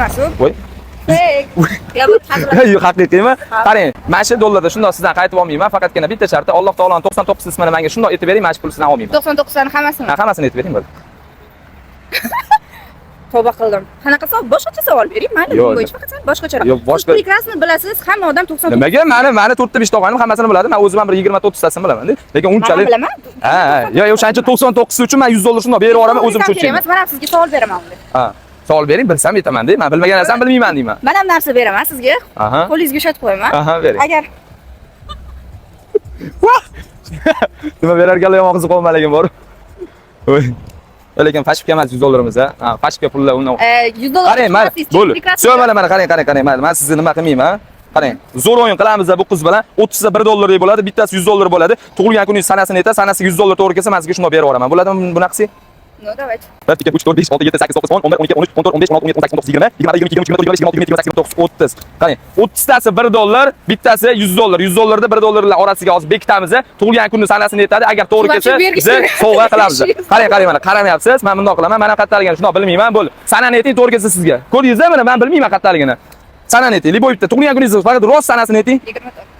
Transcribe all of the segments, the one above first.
emas u. Voy. Ya bu hazrat. Yo'q, haqiqiymi? Qarang, mana shu dollarda shundoq sizdan qaytib olmayman, faqatgina bitta sharti Alloh taoloning 99 ismini menga shundoq aytib bering, mana shu pulni sizdan olmayman. 99 tani hammasini. Ha, hammasini aytib bering bo'ldi. Tavba qildim. Qanaqa savol? Boshqacha savol bering. Mayli, bu bo'yicha faqat sen boshqacharoq. Yo'q, boshqa. Prekrasni bilasiz, hamma odam 99. Nimaga? Mani 4 ta 5 ta og'aynim hammasini biladi. Men o'zim ham bir 20 ta 30 tasini bilaman-da. Lekin unchalik. Men bilaman. Ha, yo'q, o'shancha 99 uchun men 100 dollar shundoq berib yuboraman, o'zim cho'chiyman. Emas, men ham sizga savol beraman unda. Ha. Savol bering, bilsam aytaman-da. Men bilmagan narsani bilmayman deyman. Men ham narsa beraman sizga. Aha. Qo'lingizga ushatib qo'yaman. Aha, bering. Agar nima berarkanlar yomon qiziq qolmaligim bor. Voy. Lekin fashibga emas 100 dollarimiz ha. Fashibga pullar undan. 100 dollar. Qarang, bo'ldi. Shu mana qarang. Men sizni nima qilmayman. Qarang, zo'r o'yin qilamiz bu qiz bilan. 30 ta 1 dollardek bo'ladi, bittasi 100 dollar bo'ladi. Tug'ilgan kuningiz sanasini aytasiz, sanasiga 100 dollar to'g'ri kelsa, men sizga shunday berib yuboraman. Bo'ladimi bunaqasi? No, давайте. 1 2 3 4 5 6 7 8 9 10 11 12 13 14 15 16 17 18 19 20 21 22 23 24 25 26 27 28 29 30. Qarang, 30 tasi 1 dollar, bittasi 100 dollar. 100 dollarda 1 dollarlar orasiga hozir bekitamiz. Tug'ilgan kunni sanasini aytadi. Agar to'g'ri kelsa, biz sovg'a qilamiz. Qarang, mana qaramayapsiz. Men bundoq qilaman. Men qayerdaligini shundoq bilmayman. Bo'ldi. Sanani ayting, to'g'ri kelsa sizga. Ko'rdingizmi? Mana men bilmayman qayerdaligini. Sanani ayting. Liboy bitta tug'ilgan kuningiz faqat rost sanasini ayting.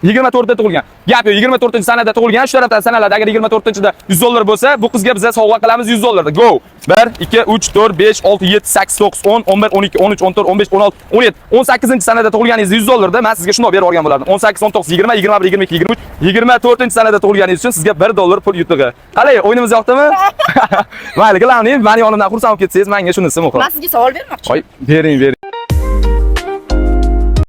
24 da tug'ilgan. Gap yo'q, 24-sanada tug'ilgan. Shu tarafdan sanaladi. Agar 24-da 100 dollar bo'lsa, bu qizga biz sovg'a qilamiz 100 dollarda. Go. 1 2 3 4 5 6 7 8 9 10 11 12 13 14 15 16 17 18-sanada tug'ilganingiz 100 dollarda men sizga shundoq berib yuborgan bo'lardim. 18 19 20 21 22 23 24-sanada tug'ilganingiz uchun sizga 1 dollar pul yutug'i. Qalay, o'yinimiz yoqdimi? Mayli, qilamni. Meni yonimdan xursand bo'lib ketsangiz, menga shunisi muhim. Men sizga savol bermoqchiman. Voy, bering.